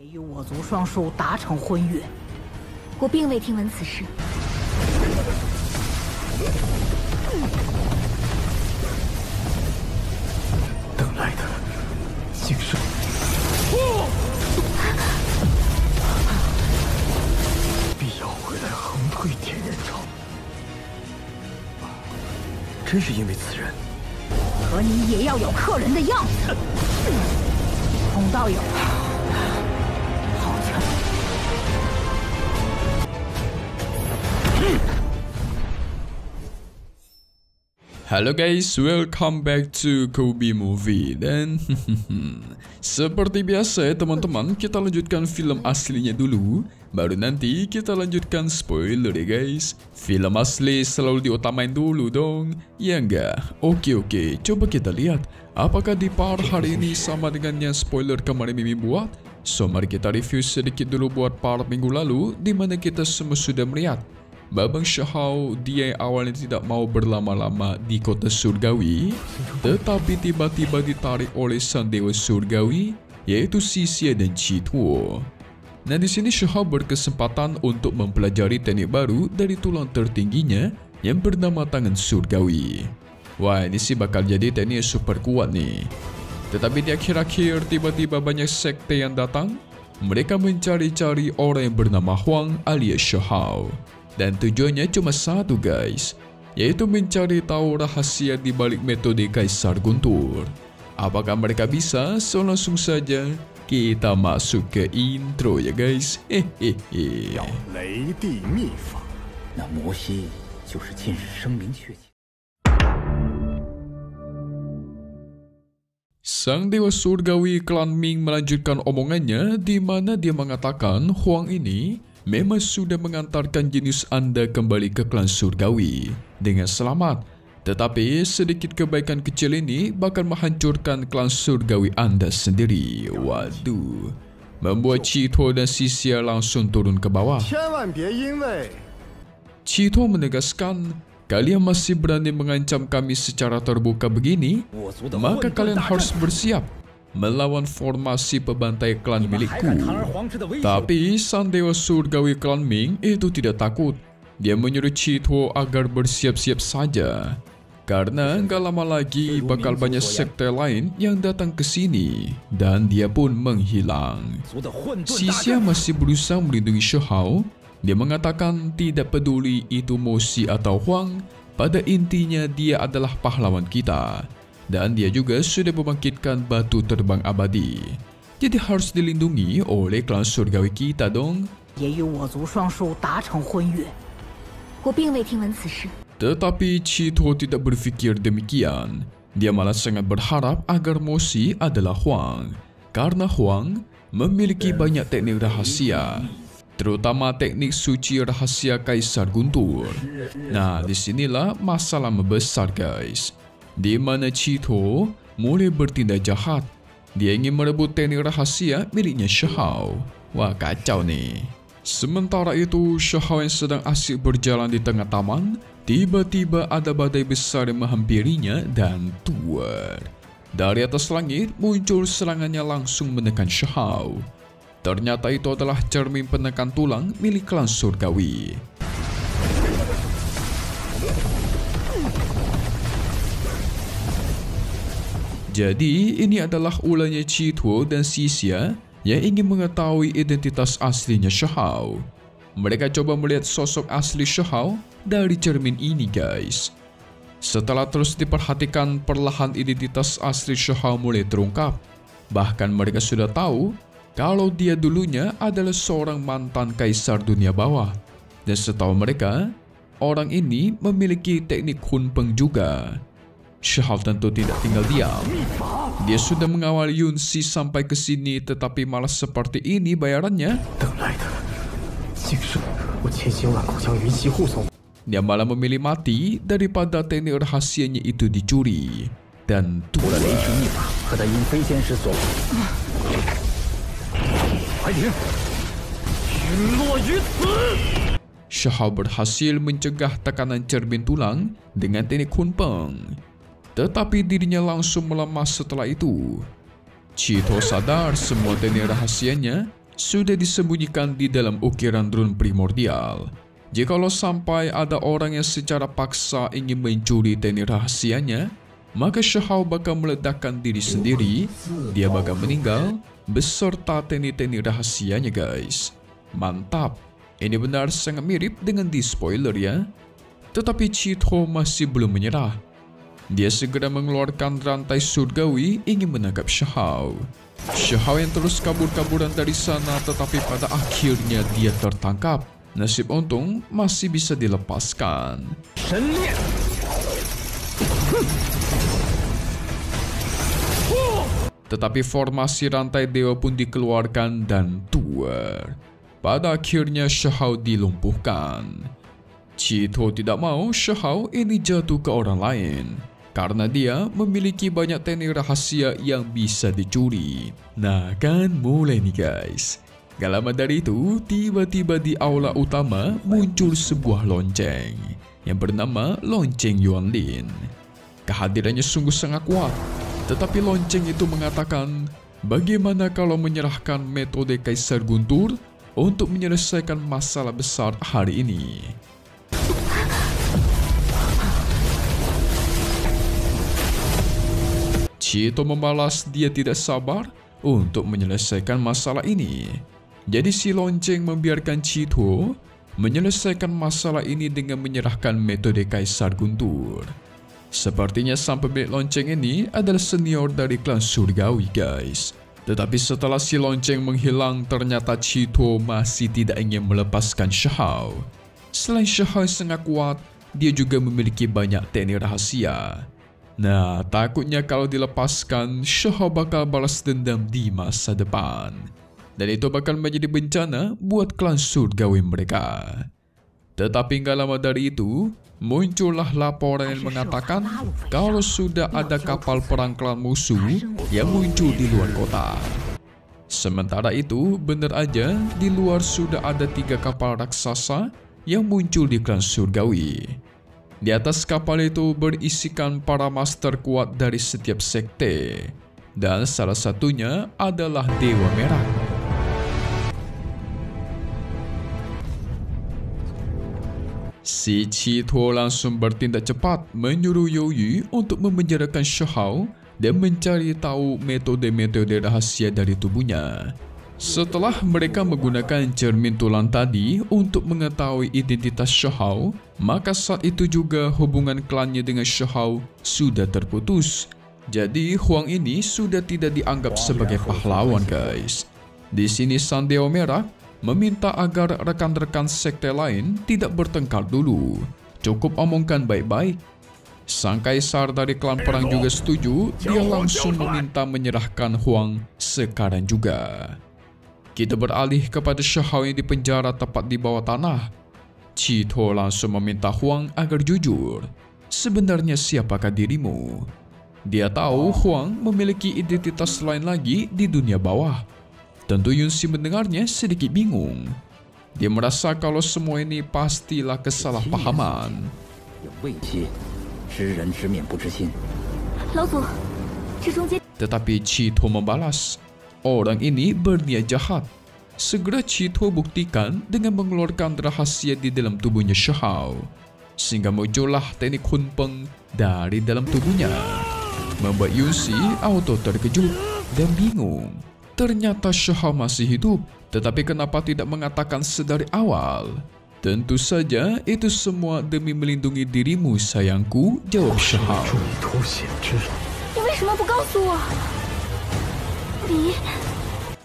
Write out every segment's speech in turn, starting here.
也与我族双叔达成婚约。我并未听闻此事。等来的竟是必要回来横退天元朝。真是因为此人。可你也要有客人的样子。孔道友，好像。Halo guys, welcome back to Kobe Movie. Dan seperti biasa ya teman-teman, kita lanjutkan film aslinya dulu, baru nanti kita lanjutkan spoiler ya guys. Film asli selalu diutamain dulu dong, ya enggak? Oke, coba kita lihat apakah di part hari ini sama dengan yang spoiler kemarin Mimi buat. So mari kita review sedikit dulu buat part minggu lalu, dimana kita semua sudah melihat Babang Shahou, dia yang awalnya tidak mau berlama-lama di kota surgawi, tetapi tiba-tiba ditarik oleh sang dewa surgawi, yaitu Xixia dan Qituo. Nah, di sini Shahou berkesempatan untuk mempelajari teknik baru dari tulang tertingginya yang bernama tangan surgawi. Wah, ini sih bakal jadi teknik super kuat nih. Tetapi di akhir-akhir tiba-tiba banyak sekte yang datang. Mereka mencari-cari orang yang bernama Huang alias Shahou. Dan tujuannya cuma satu guys, yaitu mencari tahu rahasia di balik metode Kaisar Guntur. Apakah mereka bisa? So langsung saja kita masuk ke intro ya guys. Sang dewa surgawi klan Ming melanjutkan omongannya, di mana dia mengatakan Huang ini memang sudah mengantarkan jenius Anda kembali ke klan surgawi dengan selamat. Tetapi sedikit kebaikan kecil ini bakal menghancurkan klan surgawi Anda sendiri. Waduh. Membuat Qituo dan Xixia langsung turun ke bawah. Qituo menegaskan, kalian masih berani mengancam kami secara terbuka begini? Maka kalian harus bersiap melawan formasi pebantai klan milikku. Tapi sang dewa surgawi klan Ming itu tidak takut. Dia menyuruh Qituo agar bersiap-siap saja, karena gak lama lagi bakal banyak sekte lain yang datang ke sini, dan dia pun menghilang. Xixia masih berusaha melindungi Shahou. Dia mengatakan tidak peduli itu Moxi atau Huang, pada intinya dia adalah pahlawan kita. Dan dia juga sudah membangkitkan batu terbang abadi. Jadi harus dilindungi oleh klan surgawi kita dong. Tetapi Qituo tidak berpikir demikian. Dia malah sangat berharap agar Moxi adalah Huang. Karena Huang memiliki banyak teknik rahasia, terutama teknik suci rahasia Kaisar Guntur. Nah, disinilah masalah membesar guys, di mana Qituo mulai bertindak jahat. Dia ingin merebut teknik rahasia miliknya Shahou. Wah, kacau nih. Sementara itu, Shahou yang sedang asik berjalan di tengah taman, tiba-tiba ada badai besar yang menghampirinya dan tuar. Dari atas langit muncul serangannya langsung menekan Shahou. Ternyata itu adalah cermin penekan tulang milik klan surgawi. Jadi ini adalah ulahnya Qituo dan Xixia yang ingin mengetahui identitas aslinya Shahou. Mereka coba melihat sosok asli Shahou dari cermin ini guys. Setelah terus diperhatikan, perlahan identitas asli Shahou mulai terungkap. Bahkan mereka sudah tahu kalau dia dulunya adalah seorang mantan kaisar dunia bawah. Dan setahu mereka, orang ini memiliki teknik Hunpeng juga. Shahou tentu tidak tinggal diam. Dia sudah mengawal Yunxi sampai ke sini, tetapi malah seperti ini bayarannya. Dia malah memilih mati daripada teknik rahasianya itu dicuri. Dan tuhan. Shahou berhasil mencegah tekanan cermin tulang dengan teknik Hunpeng. Tetapi dirinya langsung melemah setelah itu. Qituo sadar semua teknik rahasianya sudah disembunyikan di dalam ukiran rune primordial. Jikalau sampai ada orang yang secara paksa ingin mencuri teknik rahasianya, maka Shahao bakal meledakkan diri sendiri, dia bakal meninggal beserta teknik-teknik rahasianya guys. Mantap, ini benar sangat mirip dengan di spoiler ya. Tetapi Chito masih belum menyerah. Dia segera mengeluarkan rantai surgawi ingin menangkap Shahao. Shahao yang terus kabur-kaburan dari sana, tetapi pada akhirnya dia tertangkap. Nasib untung masih bisa dilepaskan. Tetapi formasi rantai dewa pun dikeluarkan dan tuar. Pada akhirnya Shahao dilumpuhkan. Chito tidak mau Shahao ini jatuh ke orang lain, karena dia memiliki banyak teknik rahasia yang bisa dicuri. Nah kan mulai nih guys. Gak lama dari itu, tiba-tiba di aula utama muncul sebuah lonceng yang bernama Lonceng Yuanlin. Kehadirannya sungguh sangat kuat, tetapi lonceng itu mengatakan bagaimana kalau menyerahkan metode Kaisar Guntur untuk menyelesaikan masalah besar hari ini. Chito membalas dia tidak sabar untuk menyelesaikan masalah ini. Jadi si lonceng membiarkan Chito menyelesaikan masalah ini dengan menyerahkan metode Kaisar Guntur. Sepertinya sang pemilik lonceng ini adalah senior dari klan surgawi guys. Tetapi setelah si lonceng menghilang, ternyata Chito masih tidak ingin melepaskan Shahao. Selain Shahao sangat kuat, dia juga memiliki banyak teknik rahasia. Nah, takutnya kalau dilepaskan, Shahao bakal balas dendam di masa depan. Dan itu bakal menjadi bencana buat klan surgawi mereka. Tetapi gak lama dari itu, muncullah laporan yang mengatakan kalau sudah ada kapal perang klan musuh yang muncul di luar kota. Sementara itu, benar aja di luar sudah ada 3 kapal raksasa yang muncul di klan surgawi. Di atas kapal itu berisikan para master kuat dari setiap sekte, dan salah satunya adalah Dewa Merah. Si Chito langsung bertindak cepat menyuruh Youyu untuk memenjarakan Shahao dan mencari tahu metode-metode rahasia dari tubuhnya. Setelah mereka menggunakan cermin tulang tadi untuk mengetahui identitas Shahao, maka saat itu juga hubungan klannya dengan Shahao sudah terputus. Jadi Huang ini sudah tidak dianggap sebagai pahlawan guys. Di sini Sang Dewa Merah meminta agar rekan-rekan sekte lain tidak bertengkar dulu. Cukup omongkan baik-baik. Sang Kaisar dari klan perang juga setuju, dia langsung meminta menyerahkan Huang sekarang juga. Kita beralih kepada Shahao yang dipenjara tepat di bawah tanah. Chito langsung meminta Huang agar jujur. Sebenarnya siapakah dirimu? Dia tahu Huang memiliki identitas lain lagi di dunia bawah. Tentu Yunxi mendengarnya sedikit bingung. Dia merasa kalau semua ini pastilah kesalahpahaman. Tetapi Chito membalas, orang ini berniat jahat. Segera Chito buktikan dengan mengeluarkan rahasia di dalam tubuhnya Shahao, sehingga muncullah teknik Hunpeng dari dalam tubuhnya. Membuat Yunxi auto terkejut dan bingung. Ternyata Shahao masih hidup, tetapi kenapa tidak mengatakan sedari awal? Tentu saja itu semua demi melindungi dirimu sayangku, jawab Shahao.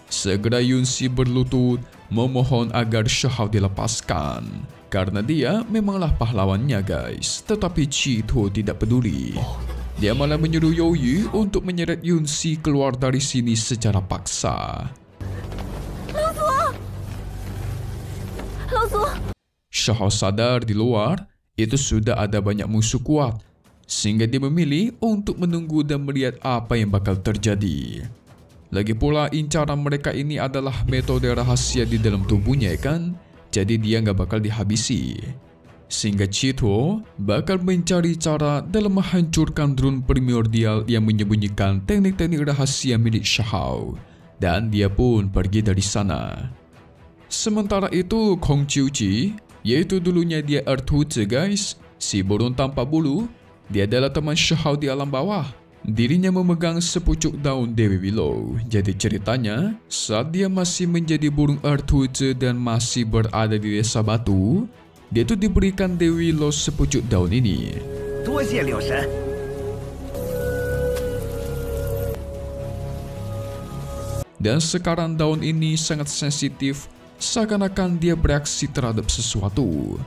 Segera Yunxi berlutut memohon agar Shahao dilepaskan, karena dia memanglah pahlawannya guys. Tetapi Chito tidak peduli. Dia malah menyuruh Youyu untuk menyeret Yunxi keluar dari sini secara paksa. Shahao sadar di luar itu sudah ada banyak musuh kuat, sehingga dia memilih untuk menunggu dan melihat apa yang bakal terjadi. Lagi pula incaran mereka ini adalah metode rahasia di dalam tubuhnya kan, jadi dia nggak bakal dihabisi. Sehingga Chito bakal mencari cara dalam menghancurkan rune primordial yang menyembunyikan teknik-teknik rahasia milik Shahao. dan dia pun pergi dari sana. Sementara itu, Kong Qiuqi, yaitu dulunya dia Earthwoods guys, si burung tanpa bulu, dia adalah teman Shihao di alam bawah. Dirinya memegang sepucuk daun Dewi Willow. Jadi ceritanya, saat dia masih menjadi burung Earthwoods dan masih berada di desa batu, dia tuh diberikan Dewi Willow sepucuk daun ini. Dan sekarang daun ini sangat sensitif, seakan-akan dia bereaksi terhadap sesuatu.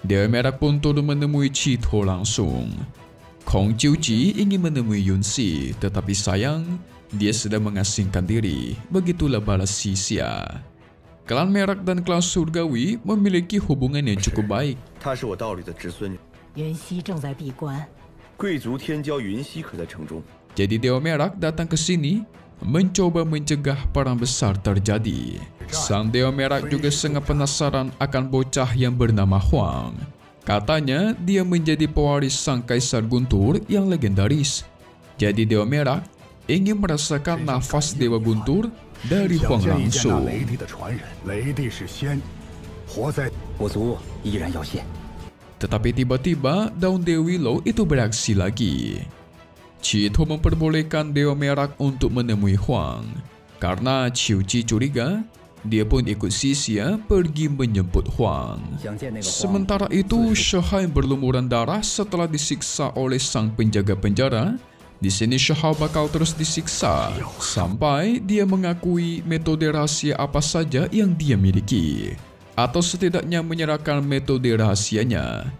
Dewa Merah pun turun menemui Chito langsung. Kong Qiuqi ingin menemui Yunxi, tetapi sayang, dia sedang mengasingkan diri. Begitulah balas Xixia. Klan Merak dan klan Surgawi memiliki hubungan yang cukup baik. Jadi Dewa Merak datang ke sini mencoba mencegah perang besar terjadi. Sang Dewa Merak juga sangat penasaran akan bocah yang bernama Huang. Katanya dia menjadi pewaris sang Kaisar Guntur yang legendaris. Jadi Dewa Merak ingin merasakan nafas Dewa Guntur dari Huang langsung. Tetapi tiba-tiba daun Dewi Willow itu bereaksi lagi. Chito memperbolehkan Dewa Merak untuk menemui Huang. Karena Qiuqi curiga, dia pun ikut Xixia pergi menjemput Huang. Sementara itu, Shihao berlumuran darah setelah disiksa oleh sang penjaga penjara. Di sini Shihao bakal terus disiksa sampai dia mengakui metode rahasia apa saja yang dia miliki, atau setidaknya menyerahkan metode rahasianya.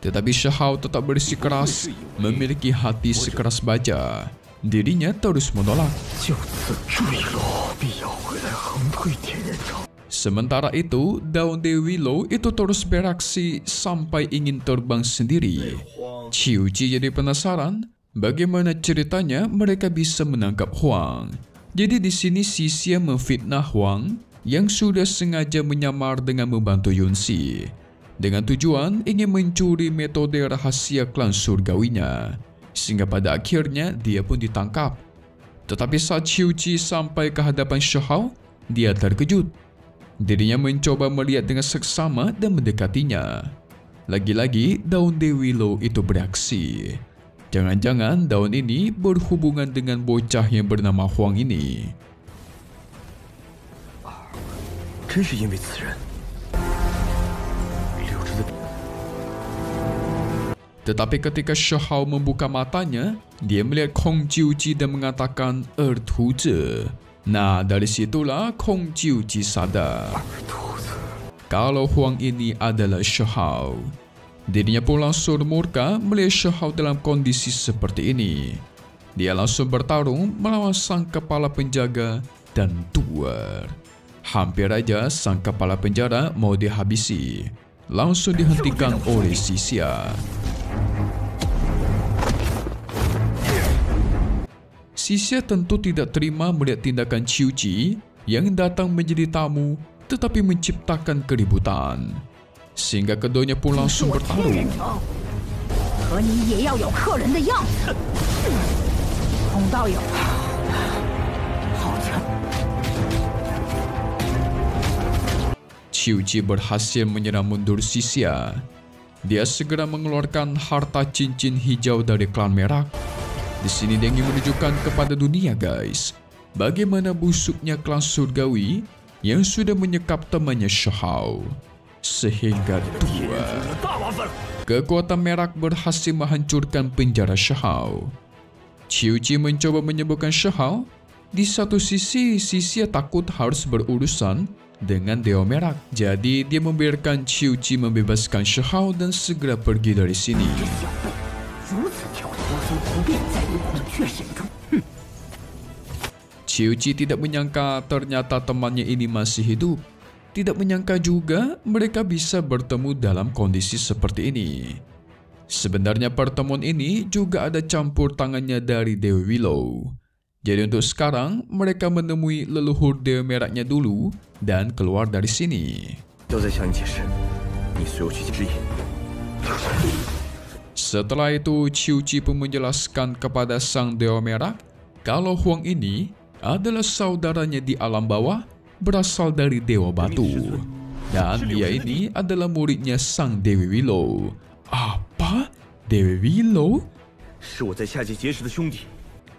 Tetapi Shihao tetap bersikeras, memiliki hati sekeras baja. Dirinya terus menolak. Sementara itu, daun Dewi Willow itu terus bereaksi sampai ingin terbang sendiri. Qiuqi jadi penasaran, bagaimana ceritanya mereka bisa menangkap Huang. Jadi di sini Xixia memfitnah Huang yang sudah sengaja menyamar dengan membantu Yunxi, dengan tujuan ingin mencuri metode rahasia klan surgawinya, sehingga pada akhirnya dia pun ditangkap. Tetapi saat Qiuqi sampai ke hadapan Shihao, dia terkejut. Dirinya mencoba melihat dengan seksama dan mendekatinya. Lagi-lagi daun Dewi Willow itu bereaksi. Jangan-jangan daun ini berhubungan dengan bocah yang bernama Huang ini. Tetapi ketika Shihao membuka matanya, dia melihat Kong Qiuqi dan mengatakan Earthwoods. Nah, dari situlah Kong Qiuqi sadar kalau Huang ini adalah Shihao. Dirinya pun langsung murka melihat Shihao dalam kondisi seperti ini. Dia langsung bertarung melawan sang kepala penjaga dan tuar. Hampir aja sang kepala penjara mau dihabisi. Langsung dihentikan oleh Xixia. Xixia tentu tidak terima melihat tindakan Qiuqi yang datang menjadi tamu tetapi menciptakan keributan. Sehingga keduanya pun langsung bertarung. Qiuqi berhasil menyerang mundur Xixia. Dia segera mengeluarkan harta cincin hijau dari klan Merak. Di sini dia ingin menunjukkan kepada dunia guys, bagaimana busuknya klan surgawi yang sudah menyekap temannya Shihao. Sehingga tua. Kekuatan Merak berhasil menghancurkan penjara Shihao. Qiuqi mencoba menyembuhkan Shihao. Di satu sisi, Xixia takut harus berurusan dengan Dewa Merak. Jadi dia membiarkan Qiuqi membebaskan Shihao dan segera pergi dari sini. Qiuqi tidak menyangka ternyata temannya ini masih hidup. Tidak menyangka juga mereka bisa bertemu dalam kondisi seperti ini. Sebenarnya pertemuan ini juga ada campur tangannya dari Dewi Willow. Jadi untuk sekarang mereka menemui leluhur Dewa Meraknya dulu dan keluar dari sini. Setelah itu Qiuqi pun menjelaskan kepada sang Dewa Merak kalau Huang ini adalah saudaranya di alam bawah berasal dari Dewa Batu. Dan dia ini adalah muridnya Sang Dewi Willow. Apa? Dewi Willow? 是我在下界结识的兄弟。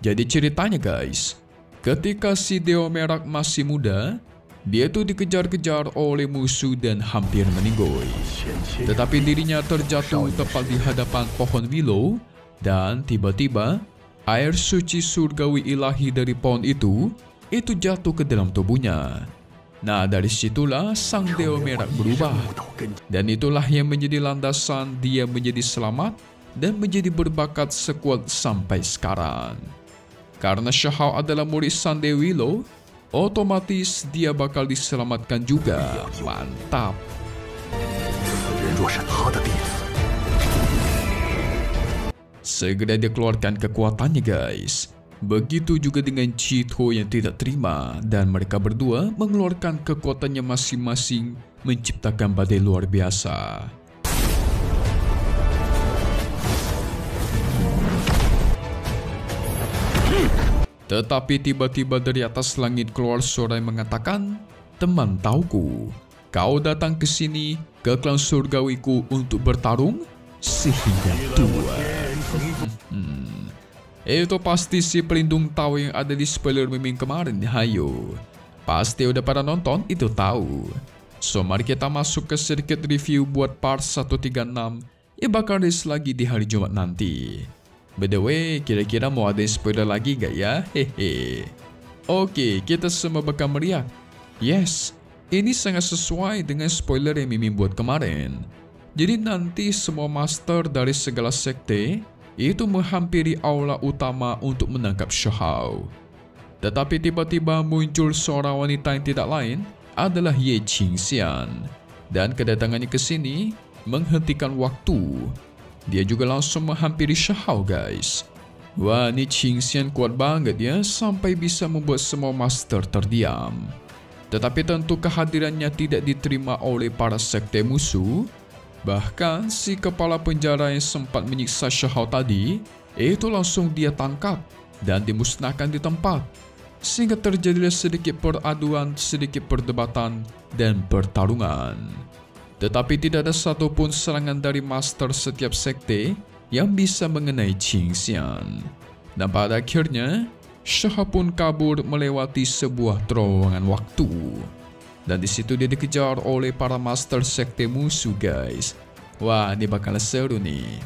Jadi ceritanya guys, ketika si Dewa Merak masih muda, dia tuh dikejar-kejar oleh musuh dan hampir meninggoy. Tetapi dirinya terjatuh tepat di hadapan pohon willow dan tiba-tiba air suci surgawi ilahi dari pohon itu jatuh ke dalam tubuhnya. Nah, dari situlah Sang Dewa Merak berubah. Dan itulah yang menjadi landasan dia menjadi selamat dan menjadi berbakat sekuat sampai sekarang. Karena Shahao adalah murid Sang Dewi Willow, otomatis dia bakal diselamatkan juga. Mantap. 此人若是他的弟子， Segera dia keluarkan kekuatannya guys. Begitu juga dengan Chito yang tidak terima, dan mereka berdua mengeluarkan kekuatannya masing-masing menciptakan badai luar biasa. Tetapi tiba-tiba dari atas langit keluar suara yang mengatakan, "Teman tauku, kau datang ke sini ke klan surgawiku untuk bertarung sehingga tua." Itu pasti si pelindung tahu yang ada di spoiler meme kemarin. Hayo, pasti udah pada nonton itu tahu. So mari kita masuk ke sedikit review buat part 136 yang bakal rilis lagi di hari Jumat nanti. By the way, kira-kira mau ada spoiler lagi gak ya? Hehe. Oke, kita semua bakal meriak. Yes, ini sangat sesuai dengan spoiler yang Mimin buat kemarin. Jadi nanti semua master dari segala sekte itu menghampiri aula utama untuk menangkap Shahao. Tetapi tiba-tiba muncul seorang wanita yang tidak lain adalah Ye Qingxian. Dan kedatangannya ke sini menghentikan waktu. Dia juga langsung menghampiri Shahao guys. Wah, ini Qingxian kuat banget ya, sampai bisa membuat semua master terdiam. Tetapi tentu kehadirannya tidak diterima oleh para sekte musuh. Bahkan si kepala penjara yang sempat menyiksa Shahao tadi, itu langsung dia tangkap dan dimusnahkan di tempat. Sehingga terjadilah sedikit peraduan, sedikit perdebatan, dan pertarungan. Tetapi tidak ada satupun serangan dari master setiap sekte yang bisa mengenai Qingxian. Dan pada akhirnya, Shahao pun kabur melewati sebuah terowongan waktu. Dan di situ dia dikejar oleh para master sekte musuh guys. Wah, ini bakal seru nih.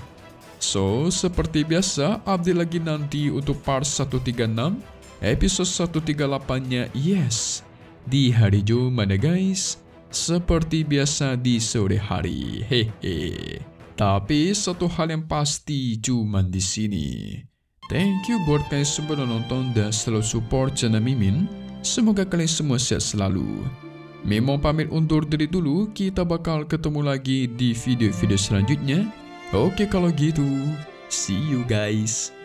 So, seperti biasa, update lagi nanti untuk part 136, episode 138-nya yes, di hari Jumat guys. Seperti biasa di sore hari, hehe. Tapi satu hal yang pasti cuman di sini. Thank you buat kalian semua yang nonton dan selalu support channel Mimin. Semoga kalian semua sehat selalu. Mimin pamit undur diri dulu. Kita bakal ketemu lagi di video-video selanjutnya. Oke kalau gitu, see you guys.